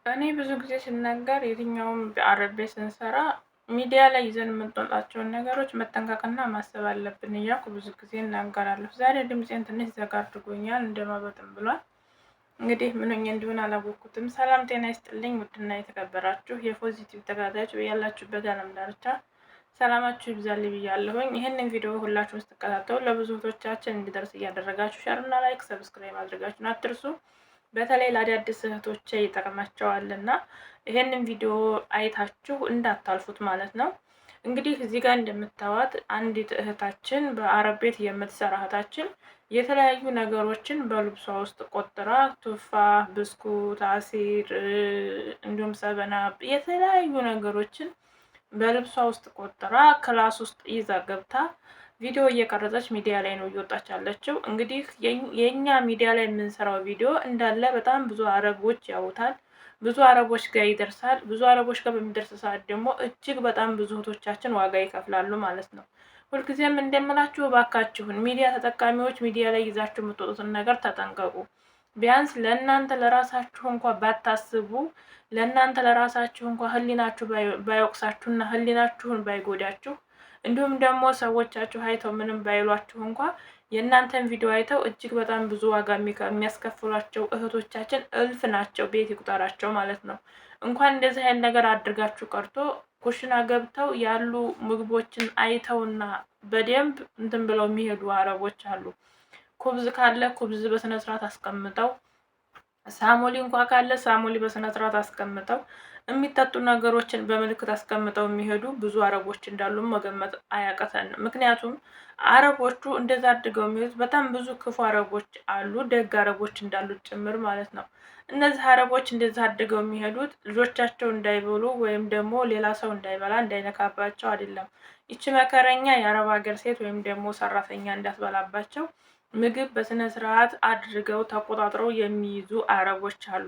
እኔ ብዙ ጊዜ ስናገር የትኛውም አረብ ቤት ስንሰራ ሚዲያ ላይ ይዘን የምንወጣቸውን ነገሮች መጠንቀቅና ማሰብ አለብን እያልኩ ብዙ ጊዜ እናገራለሁ። ዛሬ ድምፄን ትንሽ ዘጋ አድርጎኛል እንደማበጥም ብሏል። እንግዲህ ምን ሆኜ እንደሆነ አላወቅኩትም። ሰላም ጤና ይስጥልኝ ውድና የተከበራችሁ የፖዚቲቭ ተከታታዮች በያላችሁበት የዓለም ዳርቻ ሰላማችሁ ይብዛልኝ ብያለሁኝ። ይህንን ቪዲዮ ሁላችሁም ስትከታተሉ ለብዙ እህቶቻችን እንዲደርስ እያደረጋችሁ ሸር እና ላይክ ሰብስክራይብ ማድረጋችሁን አትርሱ። በተለይ ለአዳዲስ እህቶቼ ይጠቅማቸዋልና ይሄንን ቪዲዮ አይታችሁ እንዳታልፉት ማለት ነው። እንግዲህ እዚህ ጋር እንደምታዩት አንዲት እህታችን በአረብ ቤት የምትሰራ እህታችን የተለያዩ ነገሮችን በልብሷ ውስጥ ቆጥራ ቱፋ፣ ብስኩት፣ አሲር እንዲሁም ሰበና የተለያዩ ነገሮችን በልብሷ ውስጥ ቆጥራ ክላስ ውስጥ ይዛ ገብታ ቪዲዮ እየቀረጸች ሚዲያ ላይ ነው እየወጣች ያለችው። እንግዲህ የኛ ሚዲያ ላይ የምንሰራው ቪዲዮ እንዳለ በጣም ብዙ አረቦች ያውታል፣ ብዙ አረቦች ጋር ይደርሳል። ብዙ አረቦች ጋር በሚደርስ ሰዓት ደግሞ እጅግ በጣም ብዙ እህቶቻችን ዋጋ ይከፍላሉ ማለት ነው። ሁልጊዜም እንደምላችሁ እባካችሁን ሚዲያ ተጠቃሚዎች ሚዲያ ላይ ይዛችሁ የምትወጡትን ነገር ተጠንቀቁ። ቢያንስ ለእናንተ ለራሳችሁ እንኳ ባታስቡ፣ ለእናንተ ለራሳችሁ እንኳ ህሊናችሁ ባይወቅሳችሁና ህሊናችሁን ባይጎዳችሁ፣ እንዲሁም ደግሞ ሰዎቻችሁ አይተው ምንም ባይሏችሁ እንኳ የእናንተን ቪዲዮ አይተው እጅግ በጣም ብዙ ዋጋ የሚያስከፍሏቸው እህቶቻችን እልፍ ናቸው። ቤት ይቁጠራቸው ማለት ነው። እንኳን እንደዚህ አይነት ነገር አድርጋችሁ ቀርቶ ኩሽና ገብተው ያሉ ምግቦችን አይተውና በደንብ እንትን ብለው የሚሄዱ አረቦች አሉ። ኩብዝ ካለ ኩብዝ በስነ ስርዓት አስቀምጠው፣ ሳሞሊ እንኳ ካለ ሳሞሊ በስነ ስርዓት አስቀምጠው፣ የሚጠጡ ነገሮችን በምልክት አስቀምጠው የሚሄዱ ብዙ አረቦች እንዳሉ መገመት አያቀተንም። ምክንያቱም አረቦቹ እንደዛ አድርገው የሚሄዱት በጣም ብዙ ክፉ አረቦች አሉ፣ ደግ አረቦች እንዳሉት ጭምር ማለት ነው። እነዚህ አረቦች እንደዛ አድርገው የሚሄዱት ልጆቻቸው እንዳይበሉ ወይም ደግሞ ሌላ ሰው እንዳይበላ እንዳይነካባቸው አይደለም። ይቺ መከረኛ የአረብ ሀገር ሴት ወይም ደግሞ ሰራተኛ እንዳትበላባቸው ምግብ በስነ ስርዓት አድርገው ተቆጣጥረው የሚይዙ አረቦች አሉ።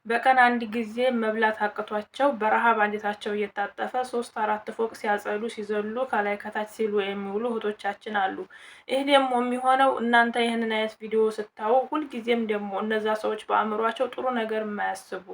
በቀን አንድ ጊዜ መብላት አቅቷቸው በረሃብ አንጀታቸው እየታጠፈ 3-4 ፎቅ ሲያጸዱ ሲዘሉ ከላይ ከታች ሲሉ የሚውሉ እህቶቻችን አሉ። ይህ ደግሞ የሚሆነው እናንተ ይህንን አይነት ቪዲዮ ስታዩ ሁልጊዜም ደግሞ እነዛ ሰዎች በአእምሯቸው ጥሩ ነገር የማያስቡ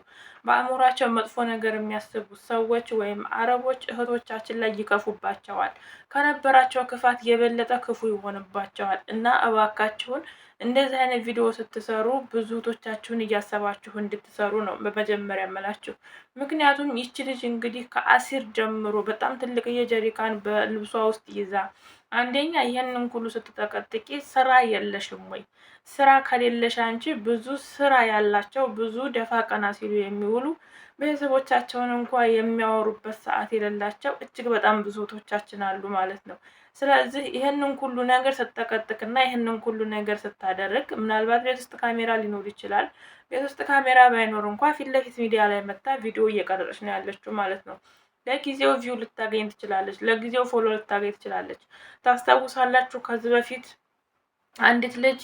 በአእምሯቸው መጥፎ ነገር የሚያስቡ ሰዎች ወይም አረቦች እህቶቻችን ላይ ይከፉባቸዋል። ከነበራቸው ክፋት የበለጠ ክፉ ይሆንባቸዋል እና እባካችሁን እንደዚህ አይነት ቪዲዮ ስትሰሩ ብዙ እህቶቻችሁን እያሰባችሁ እንድትሰሩ ነው በመጀመሪያ የምላችሁ። ምክንያቱም ይቺ ልጅ እንግዲህ ከአሲር ጀምሮ በጣም ትልቅ የጀሪካን በልብሷ ውስጥ ይዛ አንደኛ ይህንን ሁሉ ስትጠቀጥቂ ስራ የለሽም ወይ? ስራ ከሌለሽ አንቺ ብዙ ስራ ያላቸው ብዙ ደፋ ቀና ሲሉ የሚውሉ ቤተሰቦቻቸውን እንኳ የሚያወሩበት ሰዓት የሌላቸው እጅግ በጣም ብዙ እህቶቻችን አሉ ማለት ነው። ስለዚህ ይህንን ሁሉ ነገር ስትጠቀጥቅና ይህንን ሁሉ ነገር ስታደርግ ምናልባት ቤት ውስጥ ካሜራ ሊኖር ይችላል። ቤት ውስጥ ካሜራ ባይኖር እንኳ ፊት ለፊት ሚዲያ ላይ መታ ቪዲዮ እየቀረጸች ነው ያለችው ማለት ነው። ለጊዜው ቪው ልታገኝ ትችላለች፣ ለጊዜው ፎሎ ልታገኝ ትችላለች። ታስታውሳላችሁ ከዚህ በፊት አንዲት ልጅ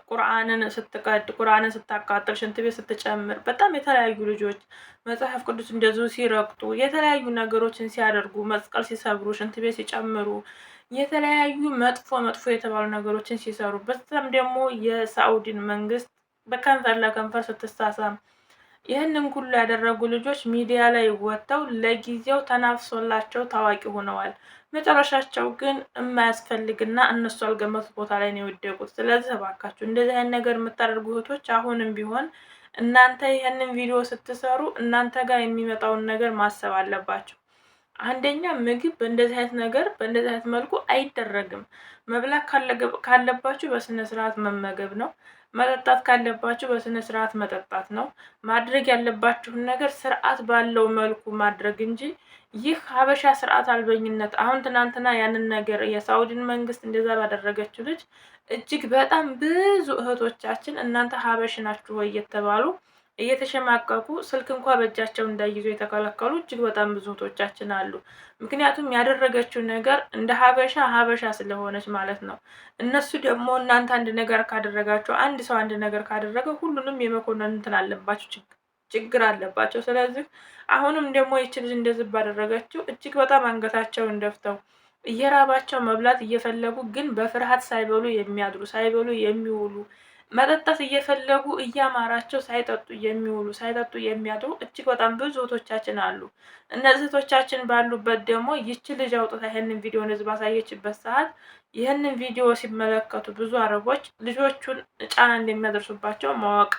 ቁርአንን ስትቀድ ቁርአንን ስታቃጥል ሽንት ቤት ስትጨምር በጣም የተለያዩ ልጆች መጽሐፍ ቅዱስ እንደዚሁ ሲረግጡ የተለያዩ ነገሮችን ሲያደርጉ መስቀል ሲሰብሩ ሽንት ቤት ሲጨምሩ የተለያዩ መጥፎ መጥፎ የተባሉ ነገሮችን ሲሰሩ በጣም ደግሞ የሳኡዲን መንግስት በከንፈር ለከንፈር ስትሳሳም ይህንን ሁሉ ያደረጉ ልጆች ሚዲያ ላይ ወጥተው ለጊዜው ተናፍሶላቸው ታዋቂ ሆነዋል። መጨረሻቸው ግን የማያስፈልግና እነሱ ያልገመቱት ቦታ ላይ ነው የወደቁት። ስለዚህ እባካችሁ እንደዚህ አይነት ነገር የምታደርጉ እህቶች አሁንም ቢሆን እናንተ ይህንን ቪዲዮ ስትሰሩ እናንተ ጋር የሚመጣውን ነገር ማሰብ አለባችሁ። አንደኛ ምግብ በእንደዚህ አይነት ነገር በእንደዚህ አይነት መልኩ አይደረግም። መብላት ካለባችሁ በስነ ስርዓት መመገብ ነው። መጠጣት ካለባችሁ በስነ ስርዓት መጠጣት ነው። ማድረግ ያለባችሁን ነገር ስርዓት ባለው መልኩ ማድረግ እንጂ ይህ ሀበሻ ስርዓት አልበኝነት። አሁን ትናንትና ያንን ነገር የሳኡዲን መንግስት እንደዛ ባደረገችው ልጅ እጅግ በጣም ብዙ እህቶቻችን እናንተ ሀበሽ ናችሁ ወይ እየተባሉ እየተሸማቀቁ ስልክ እንኳ በእጃቸው እንዳይይዙ የተከለከሉ እጅግ በጣም ብዙ እህቶቻችን አሉ። ምክንያቱም ያደረገችው ነገር እንደ ሀበሻ ስለሆነች ማለት ነው። እነሱ ደግሞ እናንተ አንድ ነገር ካደረጋቸው አንድ ሰው አንድ ነገር ካደረገ ሁሉንም የመኮነን እንትን አለባቸው ችግር አለባቸው። ስለዚህ አሁንም ደግሞ ይች ልጅ እንደዚህ ባደረገችው እጅግ በጣም አንገታቸውን ደፍተው እየራባቸው መብላት እየፈለጉ ግን በፍርሃት ሳይበሉ የሚያድሩ ሳይበሉ የሚውሉ መጠጣት እየፈለጉ እያማራቸው ሳይጠጡ የሚውሉ ሳይጠጡ የሚያድሩ እጅግ በጣም ብዙ እህቶቻችን አሉ። እነዚህ እህቶቻችን ባሉበት ደግሞ ይቺ ልጅ አውጥታ ይህንን ቪዲዮ እንደዚህ ባሳየችበት ሰዓት ይህንን ቪዲዮ ሲመለከቱ ብዙ አረቦች ልጆቹን ጫና እንደሚያደርሱባቸው ማወቅ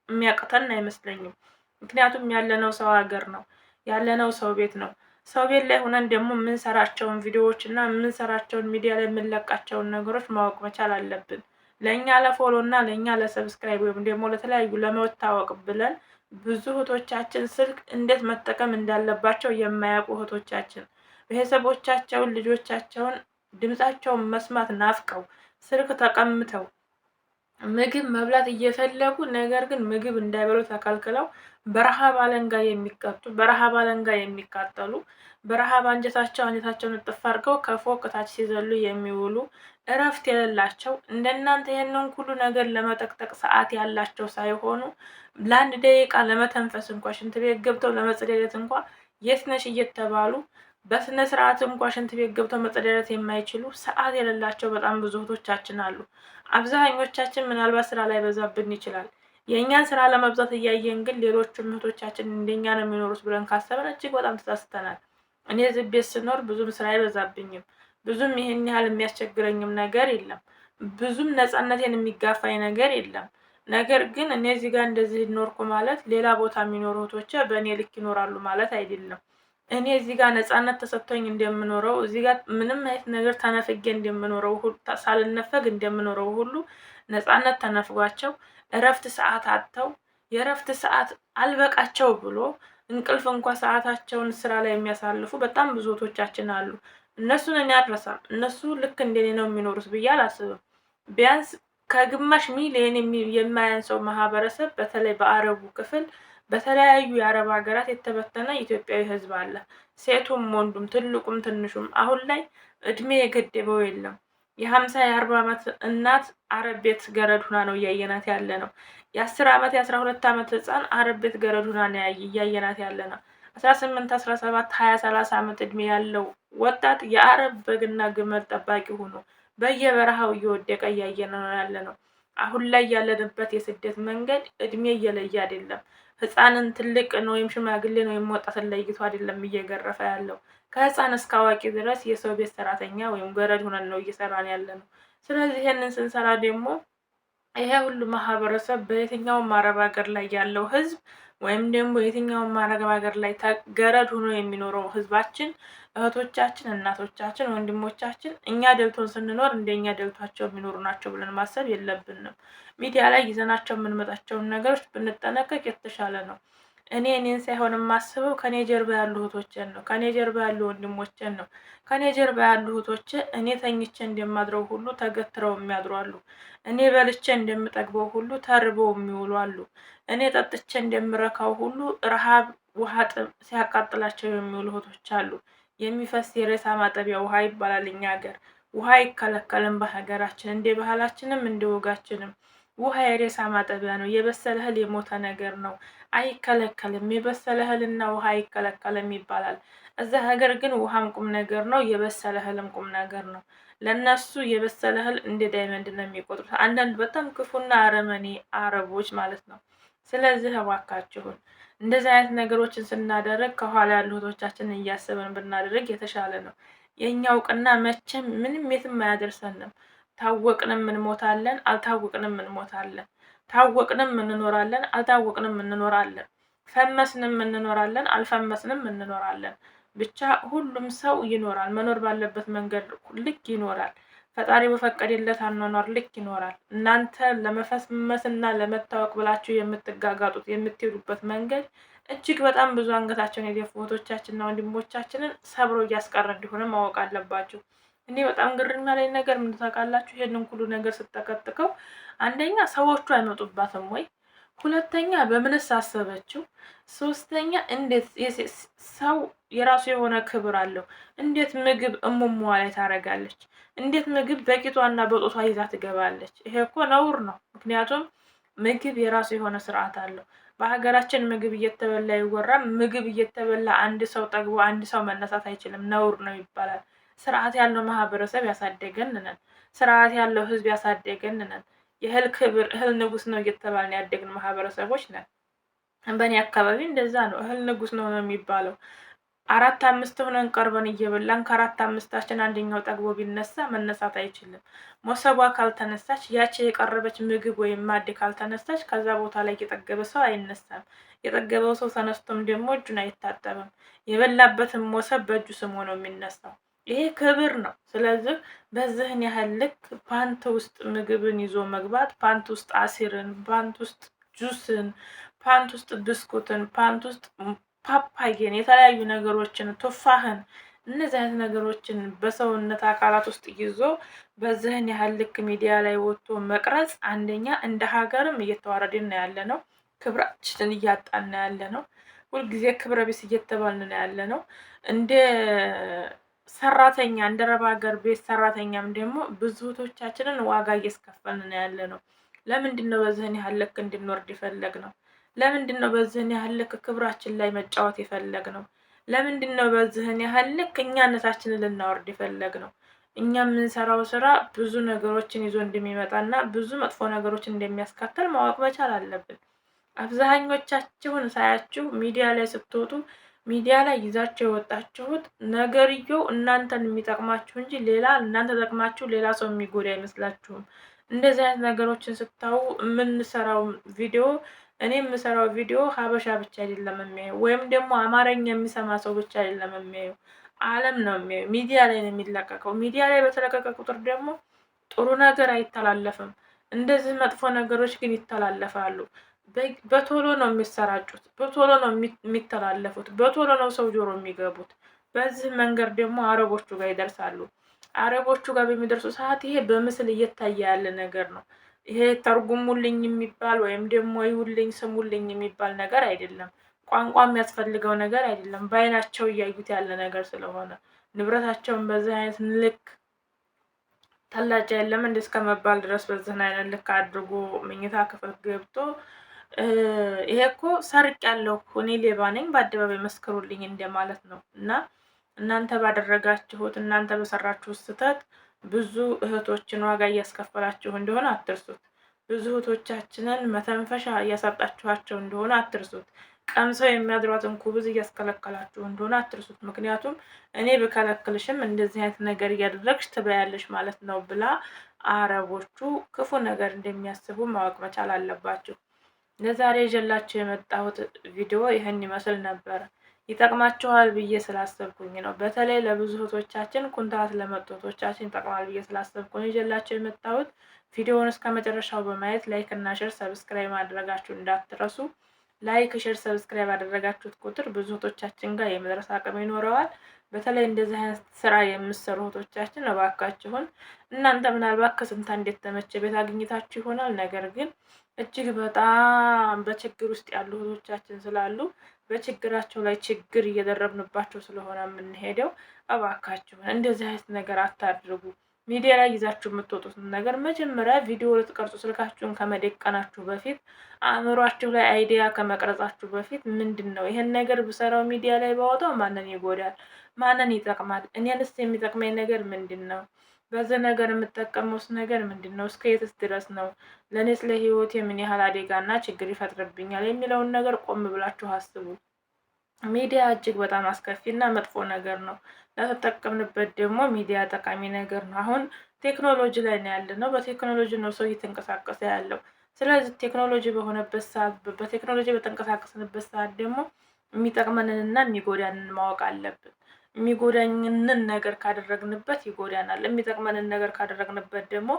የሚያቅተን አይመስለኝም። ምክንያቱም ያለነው ሰው ሀገር ነው፣ ያለነው ሰው ቤት ነው። ሰው ቤት ላይ ሆነን ደግሞ የምንሰራቸውን ቪዲዮዎች እና የምንሰራቸውን ሚዲያ ላይ የምንለቃቸውን ነገሮች ማወቅ መቻል አለብን። ለእኛ ለፎሎ እና ለእኛ ለሰብስክራይብ ወይም ደግሞ ለተለያዩ ለመታወቅ ብለን ብዙ እህቶቻችን ስልክ እንዴት መጠቀም እንዳለባቸው የማያውቁ እህቶቻችን ቤተሰቦቻቸውን ልጆቻቸውን ድምጻቸውን መስማት ናፍቀው ስልክ ተቀምተው ምግብ መብላት እየፈለጉ ነገር ግን ምግብ እንዳይበሉ ተከልክለው በረሃብ አለንጋ የሚቀጡ በረሃብ አለንጋ የሚቃጠሉ በረሃብ አንጀታቸውን እጥፍ አድርገው ከፎቅ ታች ሲዘሉ የሚውሉ እረፍት የሌላቸው እንደናንተ ይሄንን ሁሉ ነገር ለመጠቅጠቅ ሰዓት ያላቸው ሳይሆኑ ለአንድ ደቂቃ ለመተንፈስ እንኳን ሽንት ቤት ገብተው ለመጸዳዳት እንኳን የት ነሽ እየተባሉ በስነ ስርዓት እንኳን ሽንት ቤት ገብተው መጸዳዳት የማይችሉ ሰዓት የሌላቸው በጣም ብዙ እህቶቻችን አሉ። አብዛኞቻችን ምናልባት ስራ ላይ በዛብን ይችላል። የእኛን ስራ ለመብዛት እያየን ግን ሌሎቹም እህቶቻችን እንደኛ ነው የሚኖሩት ብለን ካሰብን እጅግ በጣም ተሳስተናል። እኔ እዚህ ቤት ስኖር ብዙም ስራ አይበዛብኝም። ብዙም ይሄን ያህል የሚያስቸግረኝም ነገር የለም። ብዙም ነፃነቴን የሚጋፋኝ ነገር የለም። ነገር ግን እኔ እዚህ ጋር እንደዚህ ኖርኩ ማለት ሌላ ቦታ የሚኖሩ እህቶቼ በእኔ ልክ ይኖራሉ ማለት አይደለም። እኔ እዚህ ጋር ነፃነት ተሰጥቶኝ እንደምኖረው እዚህ ጋር ምንም አይነት ነገር ተነፍጌ እንደምኖረው ሳልነፈግ እንደምኖረው ሁሉ ነፃነት ተነፍጓቸው እረፍት ሰዓት አጥተው የእረፍት ሰዓት አልበቃቸው ብሎ እንቅልፍ እንኳን ሰዓታቸውን ስራ ላይ የሚያሳልፉ በጣም ብዙ እህቶቻችን አሉ። እነሱን እኔ አልረሳም። እነሱ ልክ እንደኔ ነው የሚኖሩት ብዬ አላስብም። ቢያንስ ከግማሽ ሚሊዮን የማያንሰው ማህበረሰብ በተለይ በአረቡ ክፍል በተለያዩ የአረብ ሀገራት የተበተነ ኢትዮጵያዊ ህዝብ አለ። ሴቱም ወንዱም ትልቁም ትንሹም አሁን ላይ እድሜ የገደበው የለም። የ50 የ40 ዓመት እናት አረብ ቤት ገረድ ሁና ነው እያየናት ያለ ነው። የ10 ዓመት የ12 ዓመት ህፃን አረብ ቤት ገረድ ሁና ነው እያየናት ያለ ነው። 18 17 20 30 ዓመት እድሜ ያለው ወጣት የአረብ በግና ግመል ጠባቂ ሆኖ በየበረሃው እየወደቀ እያየን ነው ያለ ነው። አሁን ላይ ያለንበት የስደት መንገድ እድሜ እየለየ አይደለም። ህፃንን ትልቅን ወይም ሽማግሌን ወይም ወጣትን ለይቶ አይደለም እየገረፈ ያለው። ከህፃን እስከ አዋቂ ድረስ የሰው ቤት ሰራተኛ ወይም ገረድ ሆነን ነው እየሰራን ያለ ነው። ስለዚህ ይሄንን ስንሰራ ደግሞ ይሄ ሁሉ ማህበረሰብ በየትኛውም አረብ ሀገር ላይ ያለው ህዝብ ወይም ደግሞ የትኛውም አረብ ሀገር ላይ ገረድ ሆኖ የሚኖረው ህዝባችን እህቶቻችን፣ እናቶቻችን፣ ወንድሞቻችን እኛ ደልቶን ስንኖር እንደኛ ደልቷቸው የሚኖሩ ናቸው ብለን ማሰብ የለብንም። ሚዲያ ላይ ይዘናቸው የምንመጣቸውን ነገሮች ብንጠነቀቅ የተሻለ ነው። እኔን ሳይሆን የማስበው ከኔ ጀርባ ያሉ እህቶችን ነው። ከኔ ጀርባ ያሉ ወንድሞችን ነው። ከኔ ጀርባ ያሉ እህቶች እኔ ተኝቼ እንደማድረው ሁሉ ተገትረው የሚያድሩ አሉ። እኔ በልቼ እንደምጠግበው ሁሉ ተርበው የሚውሉ አሉ። እኔ ጠጥቼ እንደምረካው ሁሉ ረሃብ ውሃ ጥም ሲያቃጥላቸው የሚውሉ እህቶች አሉ። የሚፈስ የሬሳ ማጠቢያ ውሃ ይባላል እኛ ሀገር። ውሃ አይከለከልም በሀገራችን፣ እንደ ባህላችንም እንደ ወጋችንም። ውሃ የሬሳ ማጠቢያ ነው። የበሰለ እህል የሞተ ነገር ነው፣ አይከለከልም። የበሰለ እህልና ውሃ አይከለከልም ይባላል። እዛ ሀገር ግን ውሃም ቁም ነገር ነው፣ የበሰለ እህልም ቁም ነገር ነው። ለነሱ የበሰለ እህል እንደ ዳይመንድ ነው የሚቆጥሩት። አንዳንድ በጣም ክፉና አረመኔ አረቦች ማለት ነው። ስለዚህ እባካችሁን እንደዚህ አይነት ነገሮችን ስናደርግ ከኋላ ያሉ እህቶቻችንን እያሰብን ብናደርግ የተሻለ ነው። የኛ እውቅና መቼም ምንም የትም አያደርሰንም። ታወቅንም እንሞታለን፣ አልታወቅንም እንሞታለን። ታወቅንም እንኖራለን፣ አልታወቅንም እንኖራለን። ፈመስንም እንኖራለን፣ አልፈመስንም እንኖራለን። ብቻ ሁሉም ሰው ይኖራል፣ መኖር ባለበት መንገድ ልክ ይኖራል። ፈጣሪ በፈቀደለት አኗኗር ልክ ይኖራል። እናንተ ለመፈመስና ለመታወቅ ብላችሁ የምትጋጋጡት የምትሄዱበት መንገድ እጅግ በጣም ብዙ አንገታቸውን የደፉ እህቶቻችንና ወንድሞቻችንን ሰብሮ እያስቀረ እንደሆነ ማወቅ አለባችሁ። እኔ በጣም ግርም ያለኝ ነገር ምን ታውቃላችሁ? ይሄንን ሁሉ ነገር ስትጠቀጥቀው አንደኛ ሰዎቹ አይመጡባትም ወይ? ሁለተኛ በምንስ አሰበችው? ሶስተኛ እንዴት ሰው የራሱ የሆነ ክብር አለው። እንዴት ምግብ እሙሟ ላይ ታረጋለች? እንዴት ምግብ በቂጧና በጦቷ ይዛ ትገባለች? ይሄ እኮ ነውር ነው። ምክንያቱም ምግብ የራሱ የሆነ ስርዓት አለው። በሀገራችን ምግብ እየተበላ ይወራል። ምግብ እየተበላ አንድ ሰው ጠግቦ አንድ ሰው መነሳት አይችልም፣ ነውር ነው ይባላል። ስርዓት ያለው ማህበረሰብ ያሳደገን ነን። ስርዓት ያለው ህዝብ ያሳደገን ነን። የእህል ክብር እህል ንጉስ ነው እየተባልን ያደግን ማህበረሰቦች ነን። በእኔ አካባቢ እንደዛ ነው። እህል ንጉስ ነው የሚባለው። 4 5 ሆነን ቀርበን እየበላን ከ4 5ታችን አንደኛው ጠግቦ ቢነሳ መነሳት አይችልም። ሞሰቧ ካልተነሳች ያቺ የቀረበች ምግብ ወይም ማዕድ ካልተነሳች ከዛ ቦታ ላይ የጠገበ ሰው አይነሳም። የጠገበው ሰው ተነስቶም ደግሞ እጁን አይታጠብም። የበላበትን ሞሰብ በእጁ ስሞ ነው የሚነሳው። ይሄ ክብር ነው። ስለዚህ በዚህን ያህል ልክ ፓንት ውስጥ ምግብን ይዞ መግባት፣ ፓንት ውስጥ አሲርን፣ ፓንት ውስጥ ጁስን፣ ፓንት ውስጥ ብስኩትን፣ ፓንት ውስጥ ፓፓዬን፣ የተለያዩ ነገሮችን፣ ቱፋህን፣ እነዚህ አይነት ነገሮችን በሰውነት አካላት ውስጥ ይዞ በዚህን ያህል ልክ ሚዲያ ላይ ወጥቶ መቅረጽ አንደኛ እንደ ሀገርም እየተዋረድን ያለ ነው። ክብራችንን እያጣን ያለ ነው። ሁልጊዜ ክብረ ቢስ እየተባልን ያለ ነው። እንደ ሰራተኛ እንደ ረባ ሀገር ቤት ሰራተኛም ደግሞ ብዙ እህቶቻችንን ዋጋ እያስከፈልን ያለ ነው። ለምንድን ነው በዚህን ያህል ልክ እንድንወርድ የፈለግ ነው? ለምንድን ነው በዚህን ያህል ልክ ክብራችን ላይ መጫወት የፈለግ ነው? ለምንድን ነው በዚህን ያህል ልክ እኛነታችንን ልናወርድ የፈለግ ነው? እኛ የምንሰራው ስራ ብዙ ነገሮችን ይዞ እንደሚመጣና ብዙ መጥፎ ነገሮችን እንደሚያስከትል ማወቅ መቻል አለብን። አብዛኞቻችሁን ሳያችሁ ሚዲያ ላይ ስትወጡ ሚዲያ ላይ ይዛችሁ የወጣችሁት ነገርየው እናንተን የሚጠቅማችሁ እንጂ ሌላ እናንተ ተጠቅማችሁ ሌላ ሰው የሚጎዳ አይመስላችሁም። እንደዚህ አይነት ነገሮችን ስታዩ የምንሰራው ቪዲዮ እኔ የምሰራው ቪዲዮ ሀበሻ ብቻ አይደለም የሚያየው፣ ወይም ደግሞ አማርኛ የሚሰማ ሰው ብቻ አይደለም የሚያየው፣ ዓለም ነው የሚያየው። ሚዲያ ላይ ነው የሚለቀቀው። ሚዲያ ላይ በተለቀቀ ቁጥር ደግሞ ጥሩ ነገር አይተላለፍም። እንደዚህ መጥፎ ነገሮች ግን ይተላለፋሉ። በቶሎ ነው የሚሰራጩት፣ በቶሎ ነው የሚተላለፉት፣ በቶሎ ነው ሰው ጆሮ የሚገቡት። በዚህ መንገድ ደግሞ አረቦቹ ጋር ይደርሳሉ። አረቦቹ ጋር በሚደርሱ ሰዓት ይሄ በምስል እየታየ ያለ ነገር ነው። ይሄ ተርጉሙልኝ የሚባል ወይም ደግሞ ይውልኝ ስሙልኝ የሚባል ነገር አይደለም። ቋንቋ የሚያስፈልገው ነገር አይደለም። በአይናቸው እያዩት ያለ ነገር ስለሆነ ንብረታቸውን በዚህ አይነት ልክ ተላጃ የለም እንደ እስከ መባል ድረስ በዚህ አይነት ልክ አድርጎ መኝታ ክፍል ገብቶ ይሄ እኮ ሰርቅ ያለው እኔ ሌባ ነኝ በአደባባይ መስክሩልኝ እንደማለት ነው። እና እናንተ ባደረጋችሁት እናንተ በሰራችሁት ስህተት ብዙ እህቶችን ዋጋ እያስከፈላችሁ እንደሆነ አትርሱት። ብዙ እህቶቻችንን መተንፈሻ እያሳጣችኋቸው እንደሆነ አትርሱት። ቀምሰው የሚያድሯትን ኩብዝ እያስከለከላችሁ እንደሆነ አትርሱት። ምክንያቱም እኔ ብከለክልሽም እንደዚህ አይነት ነገር እያደረግሽ ትበያለሽ ማለት ነው ብላ አረቦቹ ክፉ ነገር እንደሚያስቡ ማወቅ መቻል አለባችሁ። ለዛሬ ይዤላችሁ የመጣሁት ቪዲዮ ይህን ይመስል ነበር። ይጠቅማችኋል ብዬ ስላሰብኩኝ ነው። በተለይ ለብዙ እህቶቻችን ኩንትራት ለመጡ እህቶቻችን ይጠቅማል ብዬ ስላሰብኩ ነው ይዤላችሁ የመጣሁት። ቪዲዮውን እስከ መጨረሻው በማየት ላይክ እና ሼር ሰብስክራይብ ማድረጋችሁ እንዳትረሱ። ላይክ ሼር ሰብስክራይብ ያደረጋችሁት ቁጥር ብዙ እህቶቻችን ጋር የመድረስ አቅም ይኖረዋል። በተለይ እንደዚህ አይነት ስራ የምትሰሩ እህቶቻችን እባካችሁን እናንተ ምናልባት ከስንት እንዴት ተመቸ ቤት አግኝታችሁ ይሆናል። ነገር ግን እጅግ በጣም በችግር ውስጥ ያሉ እህቶቻችን ስላሉ በችግራቸው ላይ ችግር እየደረብንባቸው ስለሆነ የምንሄደው፣ እባካችሁን እንደዚህ አይነት ነገር አታድርጉ። ሚዲያ ላይ ይዛችሁ የምትወጡትን ነገር መጀመሪያ ቪዲዮ ልትቀርጹ ስልካችሁን ከመደቀናችሁ በፊት አእምሯችሁ ላይ አይዲያ ከመቅረጻችሁ በፊት ምንድን ነው ይሄን ነገር ብሰራው ሚዲያ ላይ ባወጣው ማንን ይጎዳል? ማንን ይጠቅማል? እኔንስ የሚጠቅመኝ ነገር ምንድን ነው? በዚህ ነገር የምጠቀመውስ ነገር ምንድን ነው? እስከ የትስ ድረስ ነው? ለእኔስ ለህይወቴ ምን ያህል አደጋና ችግር ይፈጥርብኛል የሚለውን ነገር ቆም ብላችሁ አስቡ። ሚዲያ እጅግ በጣም አስከፊና መጥፎ ነገር ነው። ለተጠቀምንበት ደግሞ ሚዲያ ጠቃሚ ነገር ነው። አሁን ቴክኖሎጂ ላይ ነው ያለነው። በቴክኖሎጂ ነው ሰው እየተንቀሳቀሰ ያለው። ስለዚህ ቴክኖሎጂ በሆነበት ሰዓት በቴክኖሎጂ በተንቀሳቀስንበት ሰዓት ደግሞ የሚጠቅመንንና የሚጎዳንን ማወቅ አለብን። የሚጎዳኝንን ነገር ካደረግንበት ይጎዳናል። የሚጠቅመንን ነገር ካደረግንበት ደግሞ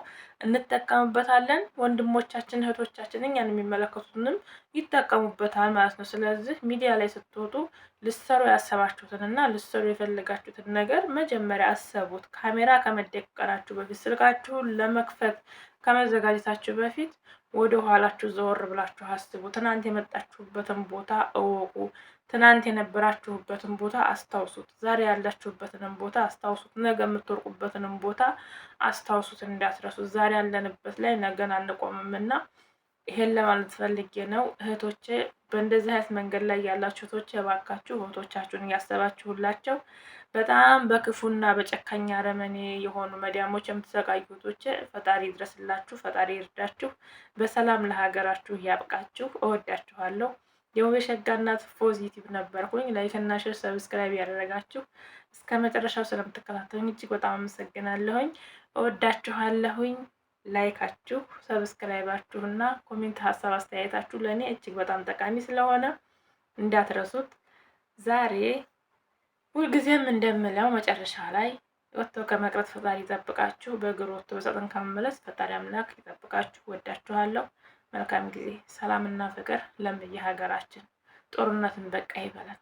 እንጠቀምበታለን። ወንድሞቻችን እህቶቻችን እኛን የሚመለከቱትንም ይጠቀሙበታል ማለት ነው። ስለዚህ ሚዲያ ላይ ስትወጡ ልሰሩ ያሰባችሁትን እና ልሰሩ የፈለጋችሁትን ነገር መጀመሪያ አሰቡት። ካሜራ ከመደቀናችሁ በፊት ስልካችሁን ለመክፈት ከመዘጋጀታችሁ በፊት ወደ ኋላችሁ ዘወር ብላችሁ አስቡ። ትናንት የመጣችሁበትን ቦታ እወቁ። ትናንት የነበራችሁበትን ቦታ አስታውሱት። ዛሬ ያላችሁበትንም ቦታ አስታውሱት። ነገ የምትወርቁበትንም ቦታ አስታውሱት፣ እንዳትረሱት። ዛሬ ያለንበት ላይ ነገን አንቆምምና ይሄን ለማለት ፈልጌ ነው እህቶቼ። በእንደዚህ አይነት መንገድ ላይ ያላችሁ እህቶቼ እባካችሁ እህቶቻችሁን እያሰባችሁላቸው። በጣም በክፉና በጨካኝ አረመኔ የሆኑ መዲያሞች የምትሰቃዩ እህቶቼ ፈጣሪ ይድረስላችሁ፣ ፈጣሪ ይርዳችሁ፣ በሰላም ለሀገራችሁ ያብቃችሁ። እወዳችኋለሁ። የውብሸጋ እናት ፖዚቲቭ ነበርኩኝ። ላይክ እና ሼር ሰብስክራይብ ያደረጋችሁ እስከ መጨረሻው ስለምትከታተሉኝ እጅግ በጣም አመሰግናለሁኝ። እወዳችኋለሁኝ። ላይካችሁ፣ ሰብስክራይባችሁ እና ኮሜንት ሀሳብ አስተያየታችሁ ለእኔ እጅግ በጣም ጠቃሚ ስለሆነ እንዳትረሱት። ዛሬ ሁልጊዜም እንደምለው መጨረሻ ላይ ወጥቶ ከመቅረት ፈጣሪ ይጠብቃችሁ። በእግር ወጥቶ በሰጥን ከመመለስ ፈጣሪ አምላክ ይጠብቃችሁ። ወዳችኋለሁ። መልካም ጊዜ። ሰላምና ፍቅር ለምየ ሀገራችን። ጦርነትን በቃ ይበላል።